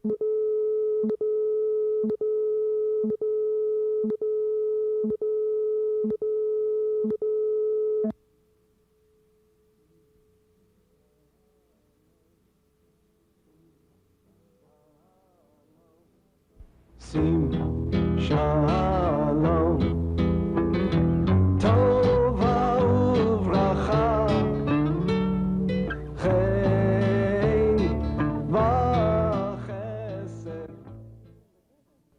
Sim Shalom Tova Uvracha Chen V'Chesed.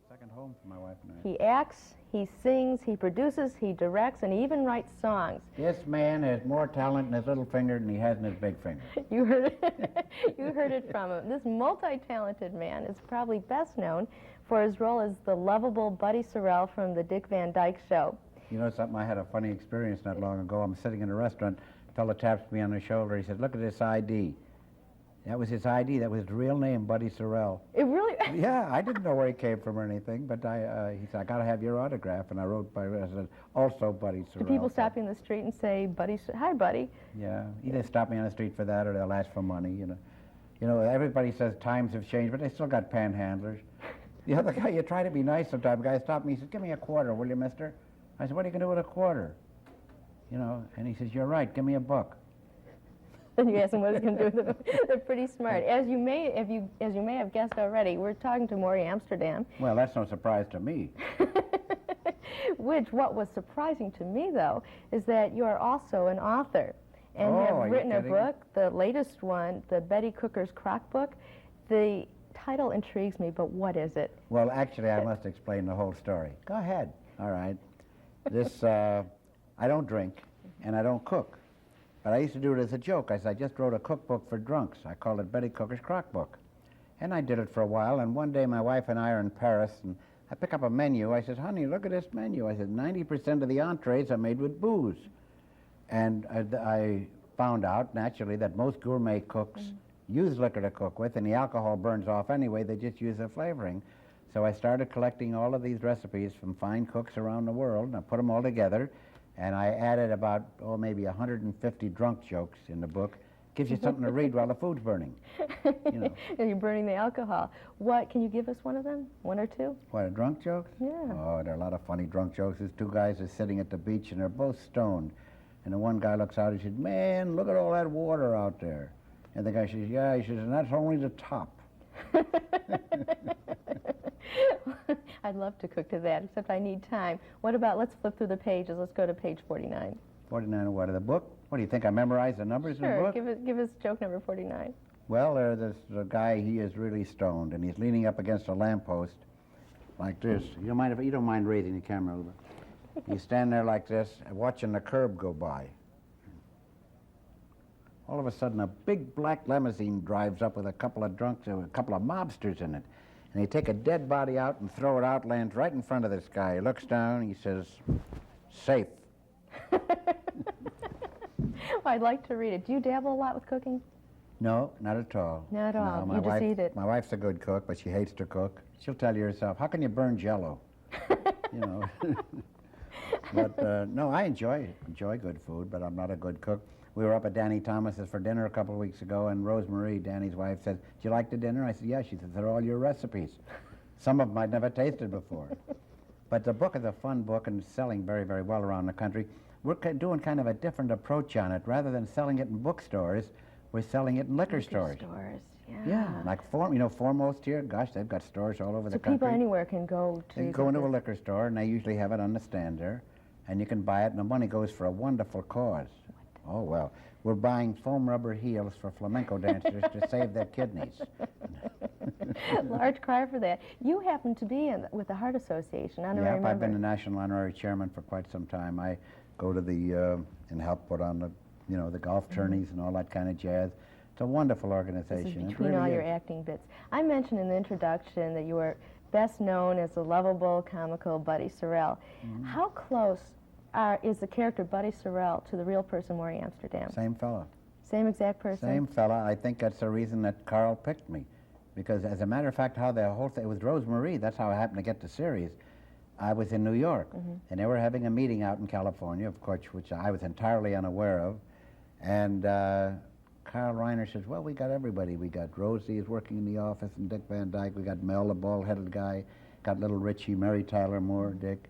Second home for my wife and I. He acts, he sings, he produces, he directs, and he even writes songs. This man has more talent in his little finger than he has in his big finger. You heard it. You heard it from him. This multi-talented man is probably best known for his role as the lovable Buddy Sorrell from the Dick Van Dyke Show. You know something, I had a funny experience not long ago. I'm sitting in a restaurant, a fellow taps me on the shoulder. He said, look at this ID. That was his ID. That was his real name, Buddy Sorrell. It really... Yeah, I didn't know where he came from or anything, but he said, I got to have your autograph. And I wrote, I said, also Buddy Sorrell. Do people stop you in the street and say, Buddy, hi, Buddy? Yeah, either stop me on the street for that or they'll ask for money, you know. You know, everybody says times have changed, but they still got panhandlers. The other guy, you try to be nice sometimes. The guy stopped me, he said, give me a quarter, will you, mister? I said, what are you going to do with a quarter? You know, and he says, you're right, give me a buck. Then you ask him what he's going to do with it. They're pretty smart. As you may have guessed already, we're talking to Morey Amsterdam. Well, that's no surprise to me. What was surprising to me, though, is that you are also an author and have written a book, the latest one, the Betty Cooker's Crock Book. The title intrigues me, but what is it? Well, actually, I must explain the whole story. Go ahead. All right. This, I don't drink, and I don't cook. But I used to do it as a joke. I just wrote a cookbook for drunks. I called it Betty Cooker's Crock Book. And I did it for a while, and one day my wife and I are in Paris, and I pick up a menu. I said, honey, look at this menu. I said, 90% of the entrees are made with booze. And I found out, naturally, that most gourmet cooks use liquor to cook with, and the alcohol burns off anyway. They just use the flavoring. So I started collecting all of these recipes from fine cooks around the world, and I put them all together, and I added about, maybe 150 drunk jokes in the book. Gives you something to read while the food's burning. You know. And you're burning the alcohol. What, can you give us one of them? One or two? What, a drunk joke? Yeah. Oh, there are a lot of funny drunk jokes. These two guys are sitting at the beach, and they're both stoned. And the one guy looks out, he said, man, look at all that water out there. And the guy says, yeah, he says, and that's only the top. I'd love to cook to that, except I need time. What about, let's flip through the pages. Let's go to page 49. 49 of what, of the book? What do you think, I memorized the numbers in the book? Sure, give us joke number 49. Well, there's a guy, he is really stoned, and he's leaning up against a lamppost like this. You don't mind raising the camera a little bit? He's standing there like this, watching the curb go by. All of a sudden, a big black limousine drives up with a couple of drunks, a couple of mobsters in it. And they take a dead body out and throw it out, lands right in front of this guy. He looks down, he says, safe. Well, I'd like to read it. Do you dabble a lot with cooking? No, not at all. Not at all. No, You just eat it. My wife's a good cook, but she hates to cook. She'll tell you herself, how can you burn Jell-O? You know. But, no, I enjoy good food, but I'm not a good cook. We were up at Danny Thomas's for dinner a couple of weeks ago, and Rosemary, Danny's wife, said, "Do you like the dinner?" I said, "Yeah." She said, "They're all your recipes. Some of them I'd never tasted before." But the book is a fun book and selling very, very well around the country. We're doing kind of a different approach on it. Rather than selling it in bookstores, we're selling it in liquor stores. Yeah. Yeah, like Foremost here, gosh, they've got stores all over the country. So people anywhere can go to... They can go into a liquor store, and they usually have it on the stand there, and you can buy it, and the money goes for a wonderful cause. Oh, well, we're buying foam rubber heels for flamenco dancers to save their kidneys. Large cry for that. You happen to be with the Heart Association, honorary member. I've been the national honorary chairman for quite some time. I go to the, and help put on the, the golf tourneys and all that kind of jazz. It's a wonderful organization. This is between all your acting bits. I mentioned in the introduction that you were best known as the lovable, comical Buddy Sorrell. How close is the character Buddy Sorrell to the real person, Morey Amsterdam? Same fella. Same exact person? Same fella. I think that's the reason that Carl picked me. Because as a matter of fact, how the whole thing, it was Rosemary, that's how I happened to get the series. I was in New York, and they were having a meeting out in California, of course, which I was entirely unaware of. And Carl Reiner says, well, we got everybody. We got Rosie is working in the office, and Dick Van Dyke. We got Mel, the bald-headed guy. Got little Richie, Mary Tyler Moore, Dick.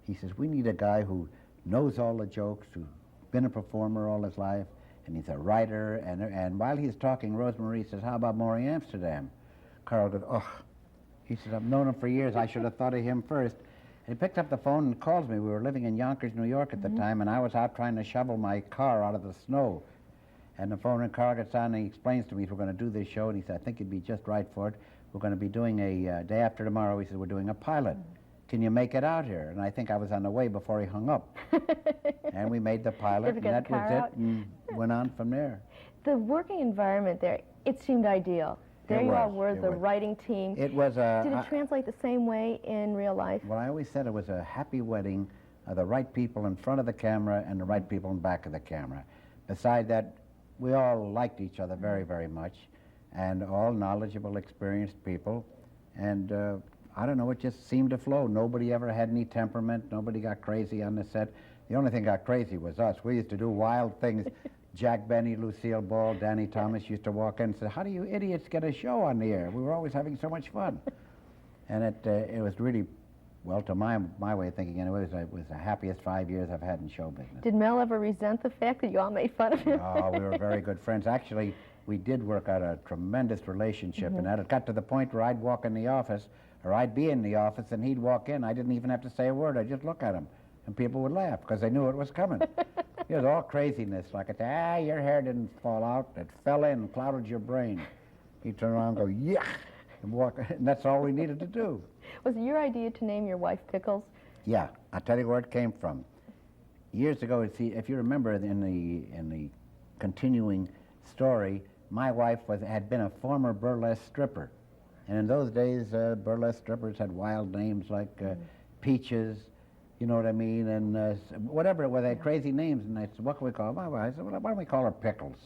He says, we need a guy who knows all the jokes, who's been a performer all his life, and he's a writer. And while he's talking, Rosemary says, how about Morey Amsterdam? Carl goes, oh. He says, I've known him for years. I should have thought of him first. And he picked up the phone and calls me. We were living in Yonkers, New York at the time, and I was out trying to shovel my car out of the snow. And the phone and Carl gets on, and he explains to me, we're going to do this show, and he said, I think you'd be just right for it. We're going to be doing a, day after tomorrow, he said, we're doing a pilot. Can you make it out here? And I think I was on the way before he hung up. And we made the pilot, and that was it, and went on from there. The working environment there, it seemed ideal. There you all were, the writing team. It was a... Did it translate the same way in real life? Well, I always said it was a happy wedding of the right people in front of the camera and the right people in back of the camera. Beside that, we all liked each other very, very much, and all knowledgeable, experienced people. And I don't know, it just seemed to flow. Nobody ever had any temperament. Nobody got crazy on the set. The only thing got crazy was us. We used to do wild things. Jack Benny, Lucille Ball, Danny Thomas used to walk in and say, how do you idiots get a show on the air? We were always having so much fun. And it was really, well, to my way of thinking, anyway, it was the happiest 5 years I've had in show business. Did Mel ever resent the fact that you all made fun of him? Oh, we were very good friends. Actually, we did work out a tremendous relationship, and that it got to the point where I'd walk in the office, or I'd be in the office, and he'd walk in. I didn't even have to say a word. I'd just look at him, and people would laugh because they knew it was coming. It was all craziness. Like, I'd say, your hair didn't fall out. It fell in and clouded your brain. He'd turn around and go, yeah, and walk, and that's all we needed to do. Was it your idea to name your wife Pickles? Yeah, I'll tell you where it came from. Years ago, see, if you remember in the continuing story, my wife had been a former burlesque stripper. And in those days, burlesque strippers had wild names like Peaches, you know what I mean, and whatever it was, they had crazy names. And I said, what can we call her? I said, well, why don't we call her Pickles?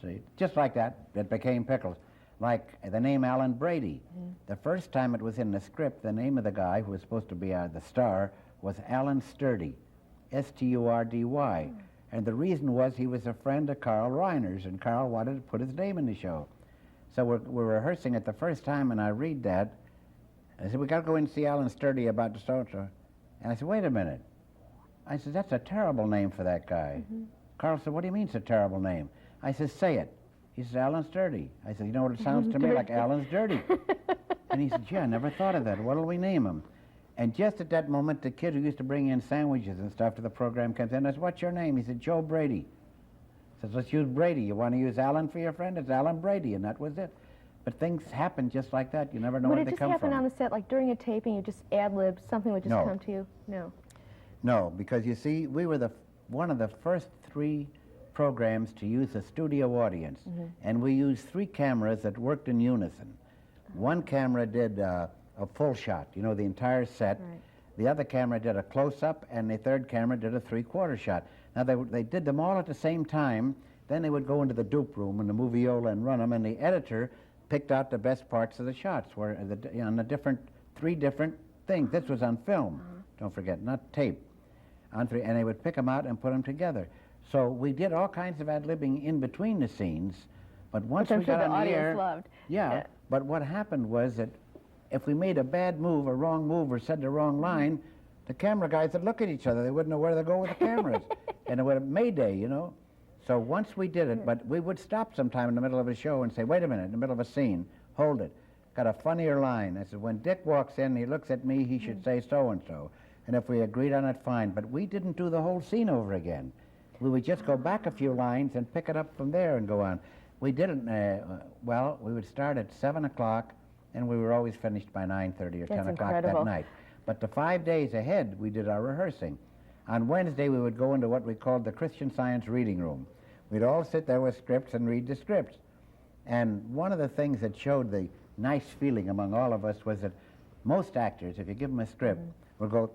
See, just like that, it became Pickles. Like the name Alan Brady. The first time it was in the script, the name of the guy who was supposed to be the star was Alan Sturdy, S-T-U-R-D-Y. And the reason was he was a friend of Carl Reiner's, and Carl wanted to put his name in the show. So we're rehearsing it the first time, and I read that. I said, we got to go in and see Alan Sturdy about the so-and-so. And I said, wait a minute. I said, that's a terrible name for that guy. Carl said, what do you mean it's a terrible name? I said, say it. He said, Alan Sturdy. I said, you know what it sounds to me like? Alan's Dirty. And he said, yeah, I never thought of that. What'll we name him? And just at that moment, the kid who used to bring in sandwiches and stuff to the program comes in. I said, what's your name? He said, Joe Brady. I said, let's use Brady. You want to use Alan for your friend? It's Alan Brady, and that was it. But things happen just like that. You never know where they come from. Would it just happen on the set, like during a taping, you just ad-lib, something would just come to you? No. No, because you see, we were one of the first 3 programs to use a studio audience, and we used 3 cameras that worked in unison. One camera did a full shot, you know, the entire set. Right. The other camera did a close-up, and the third camera did a 3/4 shot. Now, they did them all at the same time. Then they would go into the dupe room in the moviola and run them, and the editor picked out the best parts of the shots where on the 3 different things. This was on film, don't forget, not tape. And they would pick them out and put them together. So we did all kinds of ad-libbing in between the scenes, but once we got on the air, loved. Yeah, but what happened was that if we made a bad move, a wrong move, or said the wrong line, the camera guys would look at each other. They wouldn't know where to go with the cameras. And it would have Mayday, you know. So once we did it, but we would stop sometime in the middle of a show and say, wait a minute, in the middle of a scene, hold it. Got a funnier line. I said, when Dick walks in, he looks at me, he should say so-and-so. And if we agreed on it, fine. But we didn't do the whole scene over again. We would just go back a few lines and pick it up from there and go on. We didn't, well, we would start at 7 o'clock, and we were always finished by 9:30 or 10 o'clock that night. But the 5 days ahead, we did our rehearsing. On Wednesday, we would go into what we called the Christian Science reading room. We'd all sit there with scripts and read the scripts. And one of the things that showed the nice feeling among all of us was that most actors, if you give them a script, will go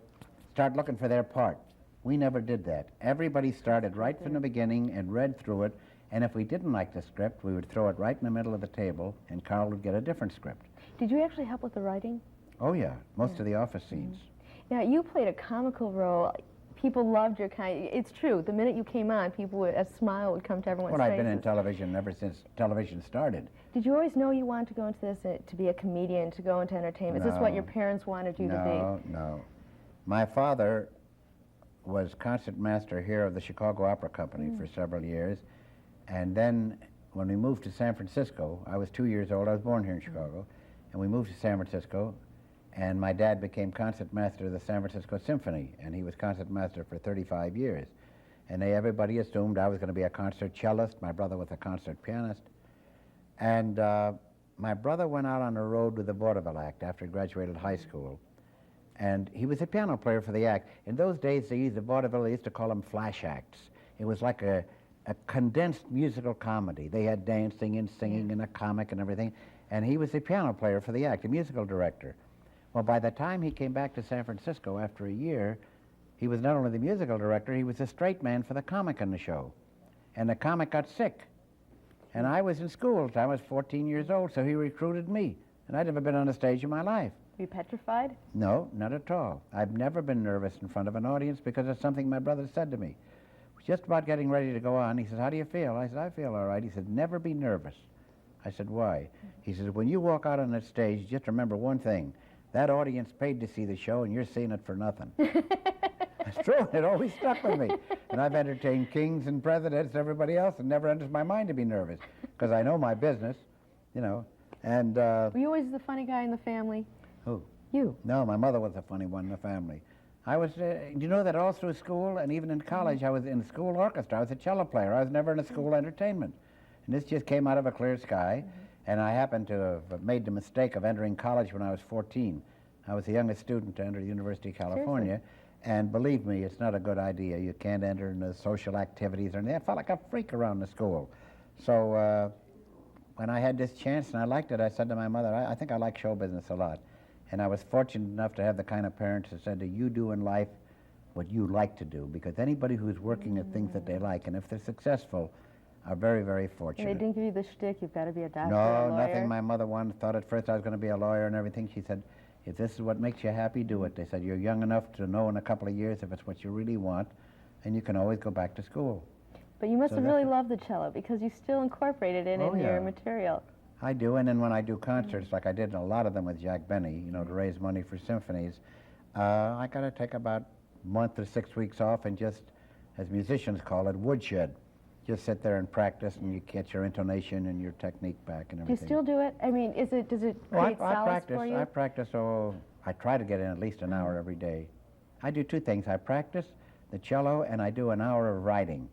start looking for their part. We never did that. Everybody started right from the beginning and read through it, and if we didn't like the script, we would throw it right in the middle of the table, and Carl would get a different script. Did you actually help with the writing? Oh, yeah, most of the office scenes. Now, you played a comical role. people loved your kind. It's true. The minute you came on, a smile would come to everyone's Well, I've faces. been in television ever since television started. Did you always know you wanted to go into this, to be a comedian, to go into entertainment? Is this what your parents wanted you to be? No. My father was concertmaster here of the Chicago Opera Company for several years. And then when we moved to San Francisco, I was 2 years old. I was born here in Chicago. And we moved to San Francisco. And my dad became concertmaster of the San Francisco Symphony. And he was concertmaster for 35 years. And everybody assumed I was going to be a concert cellist. My brother was a concert pianist. And my brother went out on the road with the vaudeville act after he graduated high school. And he was a piano player for the act. In those days, they used to call them flash acts. It was like a condensed musical comedy. They had dancing and singing and a comic and everything. And he was the piano player for the act, a musical director. Well, by the time he came back to San Francisco after a year, he was not only the musical director, he was the straight man for the comic in the show. And the comic got sick. And I was in school. I was 14 years old, so he recruited me. And I'd never been on a stage in my life. Were you petrified? No, not at all. I've never been nervous in front of an audience because it's something my brother said to me. Just about getting ready to go on, he says, "How do you feel?" I said, "I feel all right." He said, "Never be nervous." I said, "Why?" He says, "When you walk out on that stage, just remember one thing. That audience paid to see the show, and you're seeing it for nothing." That's true. It always stuck with me. And I've entertained kings and presidents and everybody else, and never enters my mind to be nervous because I know my business, you know. And Were you always the funny guy in the family? who? You. No, my mother was a funny one in the family. I was, you know that all through school and even in college, I was in the school orchestra. I was a cello player. I was never in a school entertainment. And this just came out of a clear sky. And I happened to have made the mistake of entering college when I was 14. I was the youngest student to enter the University of California. Seriously? And believe me, it's not a good idea. You can't enter in the social activities or anything. I felt like a freak around the school. So when I had this chance and I liked it, I said to my mother, I think I like show business a lot. And I was fortunate enough to have the kind of parents that said, you do in life what you like to do. Because anybody who's working at things that they like, and if they're successful, are very, very fortunate. And they didn't give you the shtick, you've got to be a doctor, No, a lawyer? nothing. My mother thought at first I was going to be a lawyer and everything. She said, if this is what makes you happy, do it. They said, you're young enough to know in a couple of years if it's what you really want, and you can always go back to school. But you must So have that's really it. loved the cello because you still incorporated it Oh, in your yeah. material. I do, and then when I do concerts, like I did a lot of them with Jack Benny, you know, to raise money for symphonies, I got to take about a month or 6 weeks off and just, as musicians call it, woodshed. Just sit there and practice, and you get your intonation and your technique back and Do you everything. still do it? I mean, does it create solace for you? I practice, I try to get in at least an hour every day. I do two things. I practice the cello, and I do an hour of writing.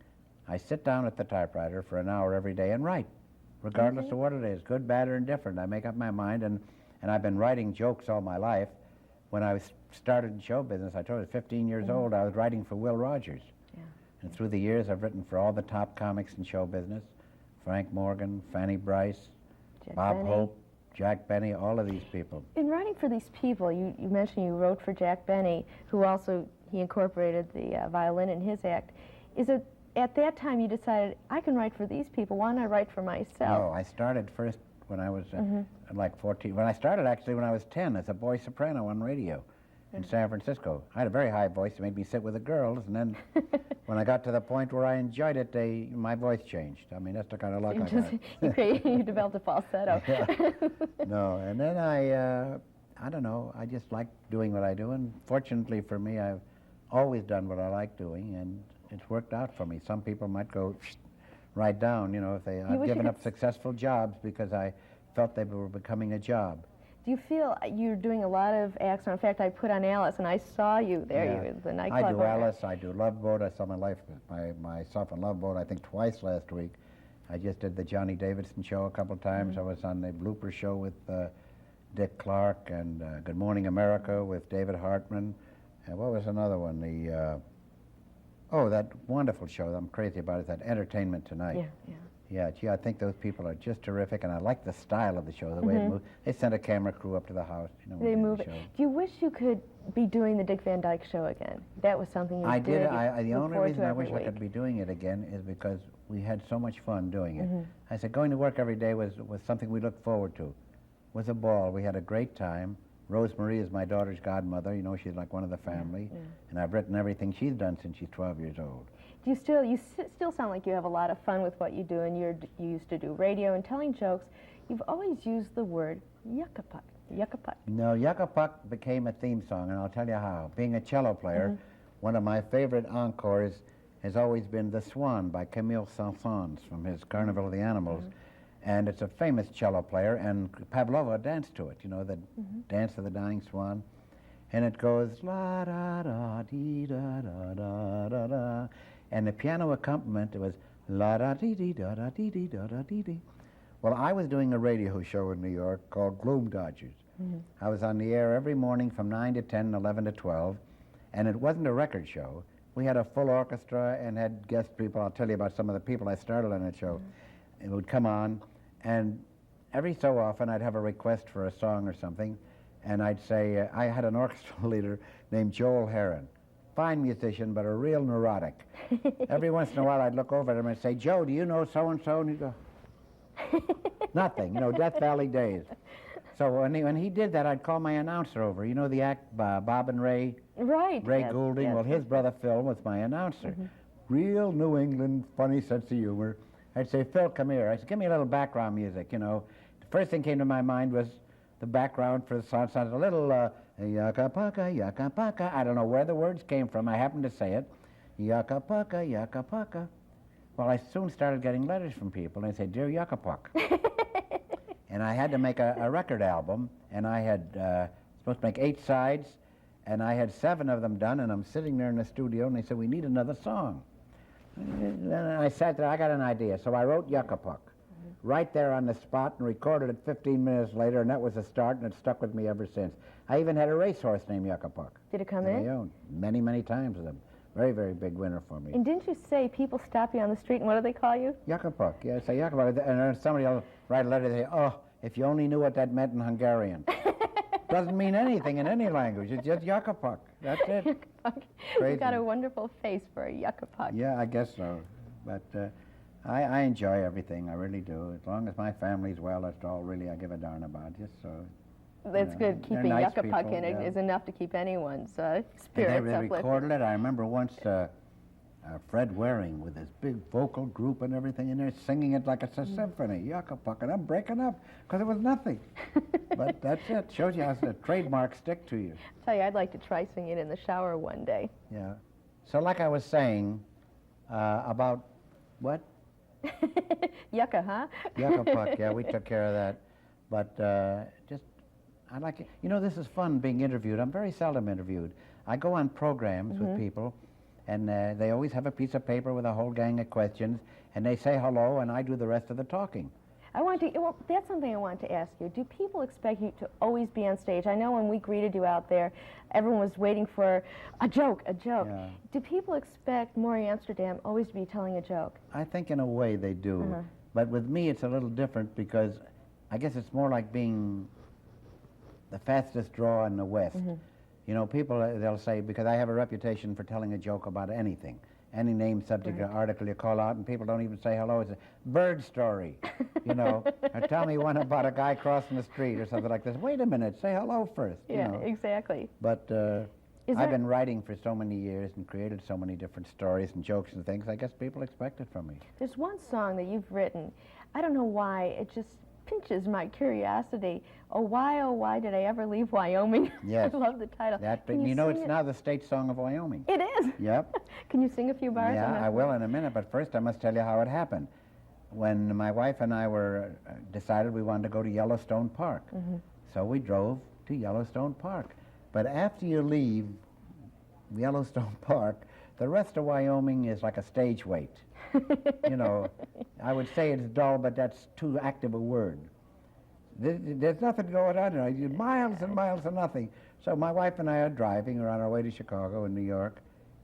I sit down at the typewriter for an hour every day and write, regardless of what it is, good, bad, or indifferent. I make up my mind, and I've been writing jokes all my life. When I started in show business, I told you, 15 years old, I was writing for Will Rogers. Yeah. And through the years, I've written for all the top comics in show business, Frank Morgan, Fanny Bryce, Jack Bob Benny. Hope, Jack Benny, all of these people. In writing for these people, you mentioned you wrote for Jack Benny, who also, he incorporated the violin in his act. Is it at that time you decided, I can write for these people, why not write for myself? No, I started first when I was like 14. When I started, actually, when I was 10 as a boy soprano on radio in San Francisco. I had a very high voice. It made me sit with the girls, and then when I got to the point where I enjoyed it, my voice changed. I mean, that's the kind of luck I got. You developed a falsetto. No, and then I don't know, I just like doing what I do, and fortunately for me, I've always done what I like doing, and it's worked out for me. Some people might go right down, you know, if I've wish you given could up successful jobs because I felt they were becoming a job. Do you feel you're doing a lot of acts? In fact, I put on Alice, and I saw you there. Yeah. You were the nightclub I do owner. Alice, I do Love Boat. I saw myself in Love Boat, I think, twice last week. I just did the Johnny Davidson show a couple of times. I was on the Blooper show with Dick Clark, and Good Morning America with David Hartman. And what was another one? That wonderful show that I'm crazy about is that Entertainment Tonight. Yeah, yeah. Yeah, gee, I think those people are just terrific, and I like the style of the show, the way it moves. They sent a camera crew up to the house, you know. when They did move the it. show. Do you wish you could be doing the Dick Van Dyke show again? That was something you I did. did. You The look only forward reason to I every wish I could week. be doing it again is because we had so much fun doing it. I said going to work every day was something we looked forward to. It was a ball. We had a great time. Rosemarie is my daughter's godmother. You know, she's like one of the family. Yeah. And I've written everything she's done since she's 12 years old. Do you still sound like you have a lot of fun with what you do, and you used to do radio and telling jokes. You've always used the word yucca-puck. Yucca-puck. No, Yucca-Puck became a theme song, and I'll tell you how. Being a cello player, one of my favorite encores has always been The Swan by Camille Saint-Saëns from his Carnival of the Animals. And it's a famous cello player, and Pavlova danced to it, you know, the Dance of the Dying Swan. And it goes la-da-da-dee-da-da-da-da-da. And the piano accompaniment, it was la-da-dee-dee-da-da-dee-dee-da-da-dee-dee. Well, I was doing a radio show in New York called Gloom Dodgers. I was on the air every morning from 9 to 10, 11 to 12, and it wasn't a record show. We had a full orchestra and had guest people. I'll tell you about some of the people I started on that show. It would come on, and every so often I'd have a request for a song or something, and I'd say, I had an orchestral leader named Joel Heron. Fine musician, but a real neurotic. Every once in a while I'd look over at him and say, Joe, do you know so-and-so? And he'd go, nothing, you know, Death Valley days. So when he did that, I'd call my announcer over. You know the act, Bob and Ray? Right. Ray yes, Goulding? yes. Well, his brother Phil was my announcer. Real New England, funny sense of humor. I'd say, Phil, come here. I said, give me a little background music, you know. The first thing came to my mind was the background for the song. Sounded a little, yucca-pucka, yucca-pucka. I don't know where the words came from. I happened to say it. Yucca-pucka, yucca-pucka. Well, I soon started getting letters from people, and they said, Dear Yucca-Puck. And I had to make a record album, and I had supposed to make 8 sides, and I had 7 of them done, and I'm sitting there in the studio, and they said, we need another song. And I sat there, I got an idea, so I wrote Yucca-Puck right there on the spot and recorded it 15 minutes later, and that was the start, and it stuck with me ever since. I even had a racehorse named Yucca-Puck. Did it come that in? I owned many, many times with them. Very, very big winner for me. And didn't you say people stop you on the street, and what do they call you? Yucca-Puck, yeah, say Yucca-Puck. And then somebody will write a letter, they say, oh, if you only knew what that meant in Hungarian. Doesn't mean anything in any language, it's just Yucca-Puck. That's it. Yucca-Puck. You've got a wonderful face for a Yucca-Puck. Yeah, I guess so. But I enjoy everything, I really do. As long as my family's well, that's all really I give a darn about, just so. That's good. they're Keeping nice Yucca-Puck people, in it yeah. is enough to keep anyone's And spirits they uplifted. recorded it. I remember once Fred Waring with his big vocal group and everything in there singing it like it's a symphony, Yucca-Puck, and I'm breaking up because it was nothing. But that's it. Shows you how the trademarks stick to you. I tell you, I'd like to try singing it in the shower one day. Yeah. So like I was saying about what? Yucca, huh? Yucca-Puck, yeah, we took care of that. But just, I like it. You know, this is fun being interviewed. I'm very seldom interviewed. I go on programs with people, and they always have a piece of paper with a whole gang of questions, and they say hello, and I do the rest of the talking. Well, that's something I want to ask you. Do people expect you to always be on stage? I know when we greeted you out there, everyone was waiting for a joke. Yeah. Do people expect Morey Amsterdam always to be telling a joke? I think in a way they do. But with me, it's a little different because I guess it's more like being the fastest draw in the West. You know, people, they'll say, because I have a reputation for telling a joke about anything. Any name, subject, or article you call out, and people don't even say hello. It's a bird story, you know. Or tell me one about a guy crossing the street or something like this. Wait a minute, say hello first. Yeah, you know. exactly. But I've been writing for so many years and created so many different stories and jokes and things. I guess people expect it from me. There's one song that you've written. I don't know why. It just pinches my curiosity. Oh, why did I ever leave Wyoming? Yes. I love the title. You know, it's now the state song of Wyoming. It is? Yep. Can you sing a few bars? Yeah, I will in a minute, but first I must tell you how it happened. When my wife and I decided we wanted to go to Yellowstone Park. So we drove to Yellowstone Park. But after you leave Yellowstone Park, the rest of Wyoming is like a stage wait. You know, I would say it's dull, but that's too active a word. There's nothing going on there. Miles and miles of nothing. So my wife and I are driving. We're on our way to Chicago and New York.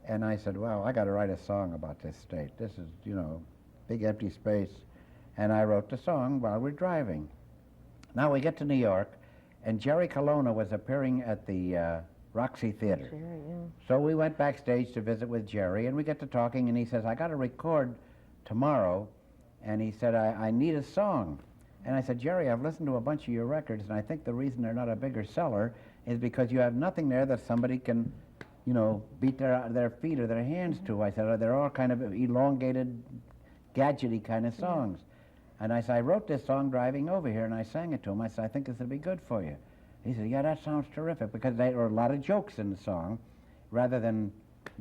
And I said, well, I got to write a song about this state. This is, you know, big empty space. And I wrote the song while we're driving. Now we get to New York, and Jerry Colonna was appearing at the Roxy Theater. Sure, yeah. So we went backstage to visit with Jerry, and we get to talking, and he says, I got to record tomorrow. And he said, I need a song. And I said, Jerry, I've listened to a bunch of your records, and I think the reason they're not a bigger seller is because you have nothing there that somebody can, you know, beat their feet or their hands to. I said, oh, they're all kind of elongated, gadgety kind of songs. And I said, I wrote this song driving over here, and I sang it to him. I said, I think this would be good for you. He said, yeah, that sounds terrific, because there were a lot of jokes in the song, rather than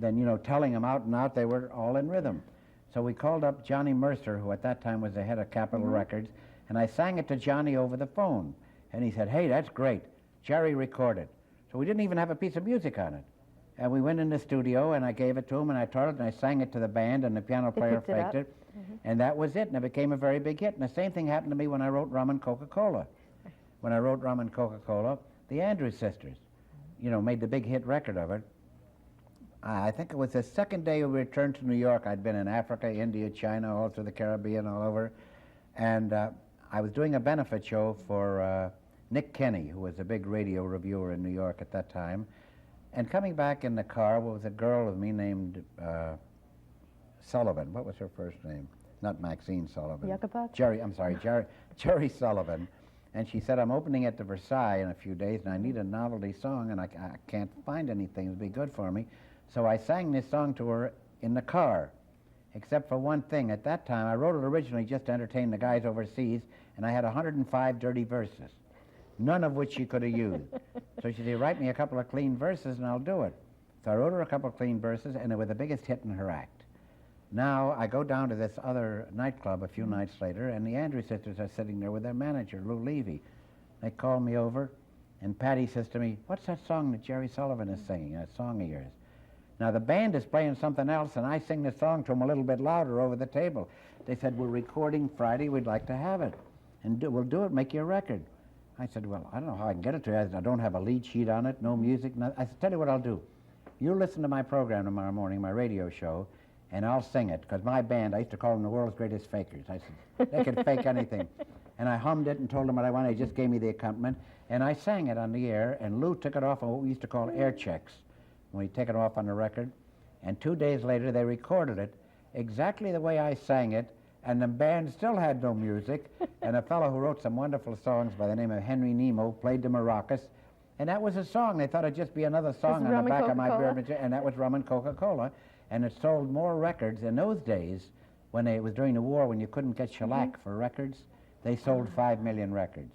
you know, telling them out and out, they were all in rhythm. So we called up Johnny Mercer, who at that time was the head of Capitol Records, and I sang it to Johnny over the phone. And he said, hey, that's great. Jerry recorded. So we didn't even have a piece of music on it. And we went in the studio, and I gave it to him, and I taught it, and I sang it to the band, and the piano player faked it. And that was it, and it became a very big hit. And the same thing happened to me when I wrote Rum and Coca-Cola. When I wrote Rum and Coca-Cola, the Andrews Sisters, you know, made the big hit record of it. I think it was the second day we returned to New York. I'd been in Africa, India, China, all through the Caribbean, all over. And I was doing a benefit show for Nick Kenny, who was a big radio reviewer in New York at that time. And coming back in the car was a girl with me named Sullivan. What was her first name? Not Maxine Sullivan. Yuccapuck? Jerry Sullivan. And she said, I'm opening at the Versailles in a few days, and I need a novelty song, and I can't find anything that would be good for me. So I sang this song to her in the car, except for one thing. At that time, I wrote it originally just to entertain the guys overseas, and I had 105 dirty verses, none of which she could have used. So she said, write me a couple of clean verses, and I'll do it. So I wrote her a couple of clean verses, and it was the biggest hit in her act. Now, I go down to this other nightclub a few nights later, and the Andrews Sisters are sitting there with their manager, Lou Levy. They call me over, and Patty says to me, what's that song that Jerry Sullivan is singing, that song of yours? Now, the band is playing something else, and I sing the song to them a little bit louder over the table. They said, we're recording Friday, we'd like to have it. And we'll do it, make you a record. I said, well, I don't know how I can get it to you. I don't have a lead sheet on it, no music. No. I said, tell you what I'll do. You listen to my program tomorrow morning, my radio show, and I'll sing it, because my band, I used to call them the world's greatest fakers. I said, they could fake anything. And I hummed it and told them what I wanted. They just gave me the accompaniment, and I sang it on the air, and Lou took it off on what we used to call air checks. We take it off on the record, and 2 days later they recorded it exactly the way I sang it, and the band still had no music, and a fellow who wrote some wonderful songs by the name of Henry Nemo played the maracas, and that was a song. They thought it'd just be another song on the back of my beer, and that was Rum and Coca-Cola, and it sold more records. In those days, when it was during the war, when you couldn't get shellac for records, they sold 5 million records.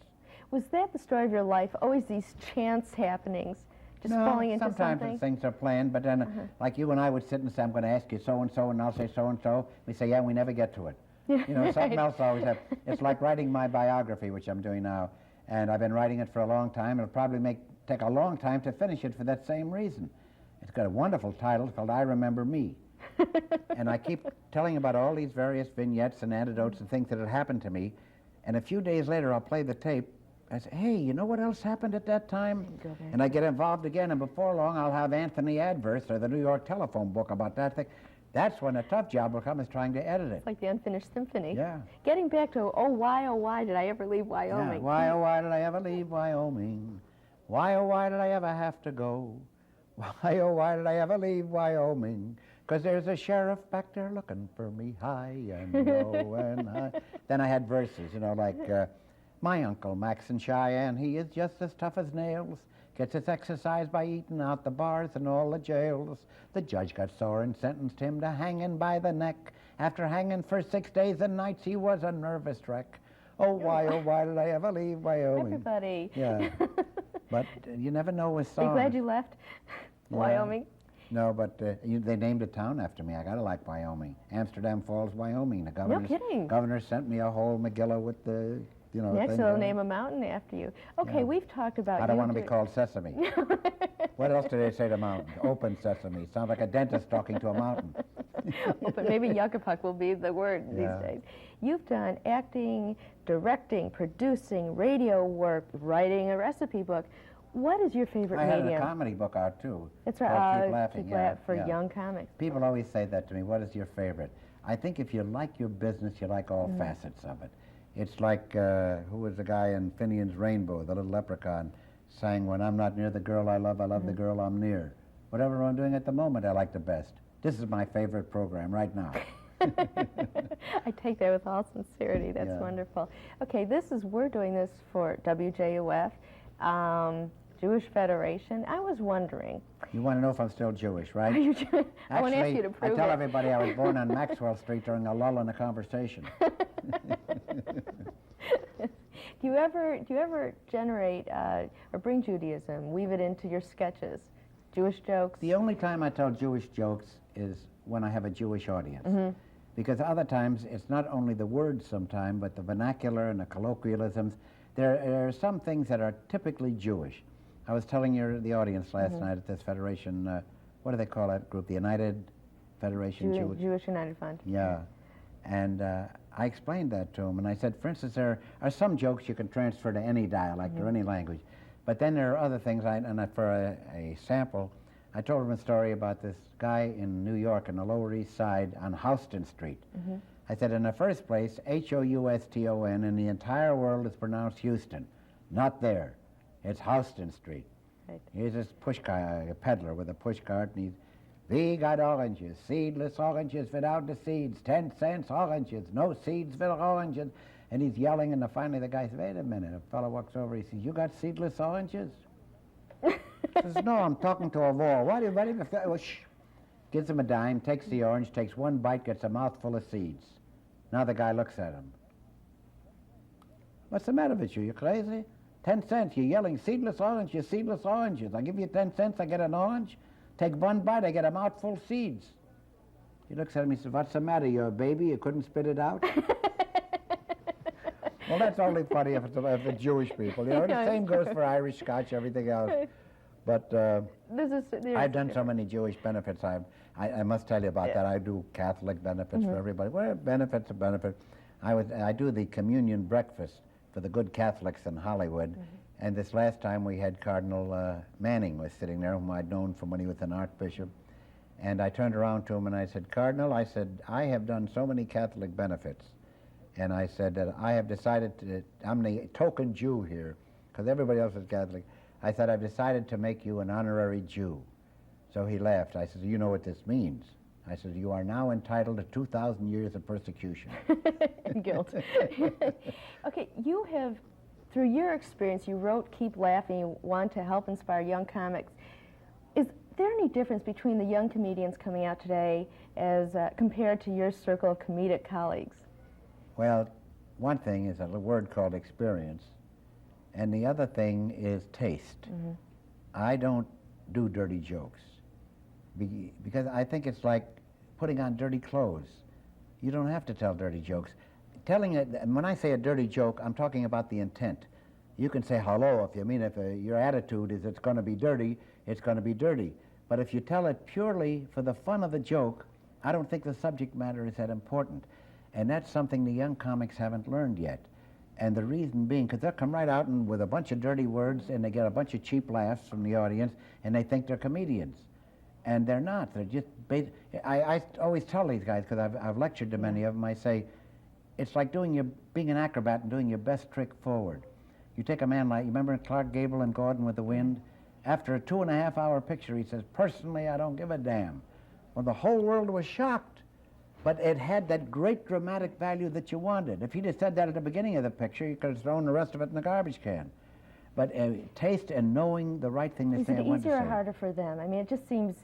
Was that the story of your life? Always these chance happenings? Just falling into sometimes something? things are planned, but then like you and I would sit and say, I'm going to ask you so-and-so, and I'll say so-and-so. We say, yeah, we never get to it. You know, something else always happens. It's like writing my biography, which I'm doing now, and I've been writing it for a long time. It'll probably take a long time to finish it for that same reason. It's got a wonderful title called I Remember Me. And I keep telling about all these various vignettes and anecdotes and things that had happened to me, and a few days later I'll play the tape. I say, hey, you know what else happened at that time? And I get involved again, and before long I'll have Anthony Adverse or the New York Telephone book about that thing. That's when a tough job will come, is trying to edit it. It's like the unfinished symphony. Yeah. Getting back to, oh, why did I ever leave Wyoming? Yeah. Why, oh, why did I ever leave Wyoming? Why, oh, why did I ever have to go? Why, oh, why did I ever leave Wyoming? 'Cause there's a sheriff back there looking for me high and low and high. Then I had verses, you know, like, my Uncle Max in Cheyenne, he is just as tough as nails. Gets his exercise by eating out the bars and all the jails. The judge got sore and sentenced him to hanging by the neck. After hanging for 6 days and nights, he was a nervous wreck. Oh, why did I ever leave Wyoming? Everybody. Yeah. But you never know with songs. Are you glad you left Wyoming? No, but they named a town after me. I gotta like Wyoming. Amsterdam Falls, Wyoming. The No kidding. governor sent me a whole Megillah with the, you know. Next thing they'll on it. name a mountain after you. Okay, Yeah. We've talked about I don't you want to be called Sesame. What else do they say to mountains? Open sesame. Sounds like a dentist talking to a mountain. But maybe Yuccapuck will be the word Yeah. these days. You've done acting, directing, producing, radio work, writing a recipe book. What is your favorite I had medium? a comedy book out, too. That's called right. Keep Laughing. Keep Yeah, Laugh for yeah. young comics. People always say that to me, what is your favorite? I think if you like your business, you like all facets of it. It's like, who was the guy in Finian's Rainbow, the little leprechaun, sang, when I'm not near the girl I love the girl I'm near. Whatever I'm doing at the moment, I like the best. This is my favorite program right now. I take that with all sincerity. That's Yeah. wonderful. Okay, we're doing this for WJUF. Jewish Federation. I was wondering. You want to know if I'm still Jewish, right? Are you Jewish? I want to ask you to prove I tell it. everybody I was born on Maxwell Street during a lull in the conversation. Do you ever generate or bring Judaism, weave it into your sketches, Jewish jokes? The only time I tell Jewish jokes is when I have a Jewish audience. Because other times, it's not only the words sometimes, but the vernacular and the colloquialisms. There are some things that are typically Jewish. I was telling the audience last night at this Federation, what do they call that group? The United Federation Jewish United Fund. Yeah. And I explained that to them, and I said, for instance, there are some jokes you can transfer to any dialect or any language. But then there are other things, and for a sample, I told him a story about this guy in New York on the Lower East Side on Houston Street. I said, in the first place, Houston, in the entire world it's pronounced Houston. Not there. It's Houston Street. Right. Here's this push car, a peddler with a push cart, and we got oranges, seedless oranges without the seeds, 10 cents oranges, no seeds with oranges. And he's yelling, and finally the guy says, wait a minute. A fellow walks over, he says, you got seedless oranges? He says, no, I'm talking to a wall. What do you, well, shh. Gives him a dime, takes the orange, takes one bite, gets a mouthful of seeds. Now the guy looks at him. What's the matter with you? You crazy? 10 cents, you're yelling, seedless oranges, seedless oranges. I give you 10 cents, I get an orange. Take one bite, I get a mouthful of seeds. He looks at him, he says, what's the matter? You're a baby, you couldn't spit it out? Well, that's only funny if it's the Jewish people. You know, the same goes for Irish, Scotch, everything else. But I've done so many Jewish benefits. I must tell you about that. I do Catholic benefits for everybody. Well, benefits are benefit. I do the communion breakfast for the good Catholics in Hollywood. And this last time we had Cardinal Manning was sitting there, whom I'd known from when he was an archbishop. And I turned around to him and I said, Cardinal, I said, I have done so many Catholic benefits. And I said that I have decided to, I'm the token Jew here, because everybody else is Catholic. I said, I've decided to make you an honorary Jew. So he laughed. I said, you know what this means? I said, you are now entitled to 2,000 years of persecution. Guilt. Okay, you have, through your experience, you wrote Keep Laughing, you want to help inspire young comics. Is there any difference between the young comedians coming out today as compared to your circle of comedic colleagues? Well, one thing is a word called experience, and the other thing is taste. I don't do dirty jokes because I think it's like putting on dirty clothes. You don't have to tell dirty jokes. Telling it, and when I say a dirty joke, I'm talking about the intent. You can say hello if you mean if your attitude is it's going to be dirty, it's going to be dirty. But if you tell it purely for the fun of the joke, I don't think the subject matter is that important. And that's something the young comics haven't learned yet. And the reason being, because they'll come right out and with a bunch of dirty words and they get a bunch of cheap laughs from the audience and they think they're comedians. And they're not. They're just, I always tell these guys, because I've lectured to many of them, I say, it's like being an acrobat and doing your best trick forward. You take a man like, you remember Clark Gable and Gordon with the Wind? After a 2.5-hour picture, he says, personally, I don't give a damn. Well, the whole world was shocked. But it had that great dramatic value that you wanted. If he'd have said that at the beginning of the picture, you could have thrown the rest of it in the garbage can. But taste and knowing the right thing to say. Is it easier or harder for them? I mean, it just seems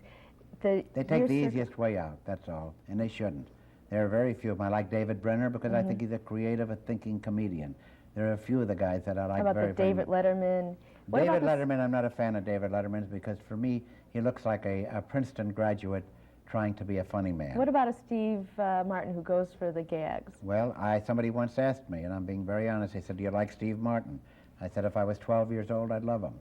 that they take the easiest way out, that's all, and they shouldn't. There are very few of them. I like David Brenner because I think he's a creative, a thinking comedian. There are a few of the guys that I like very, very much. How about David Letterman? David Letterman, I'm not a fan of David Letterman's because for me, he looks like a Princeton graduate trying to be a funny man. What about a Steve Martin who goes for the gags? Well, somebody once asked me, and I'm being very honest, they said, do you like Steve Martin? I said, if I was 12 years old, I'd love him.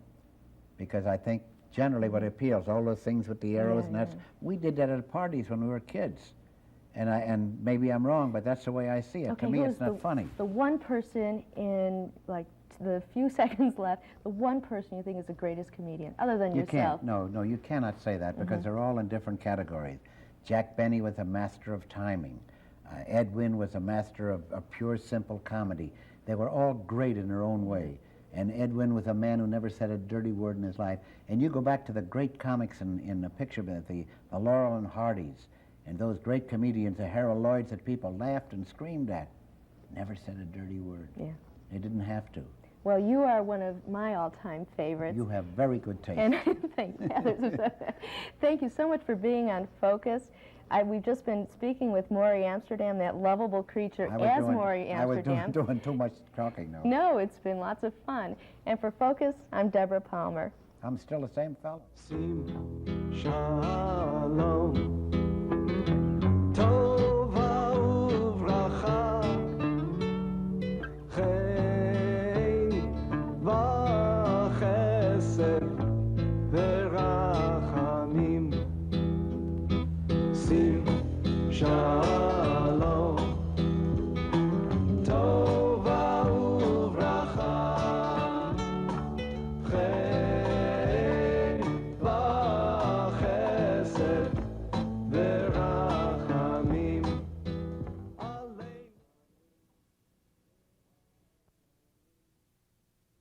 Because I think generally what appeals, all those things with the arrows and that's, we did that at parties when we were kids. And maybe I'm wrong, but that's the way I see it. Okay, to me, it's not funny. The one person in, like, the few seconds left, the one person you think is the greatest comedian, other than yourself? No, you cannot say that because they're all in different categories. Jack Benny was a master of timing. Ed Wynn was a master of pure, simple comedy. They were all great in their own way. And Ed Wynn was a man who never said a dirty word in his life. And you go back to the great comics in the picture, the Laurel and Hardys, and those great comedians, the Harold Lloyds that people laughed and screamed at, never said a dirty word. Yeah. They didn't have to. Well, you are one of my all-time favorites. You have very good taste. And thank you so much for being on Focus. We've just been speaking with Morey Amsterdam, that lovable creature as Morey Amsterdam. I was doing too much talking, though. No, it's been lots of fun. And for Focus, I'm Deborah Palmer. I'm still the same fellow. Sim shalom tova uvracha chen v'chesed v'rachamim Sim shalom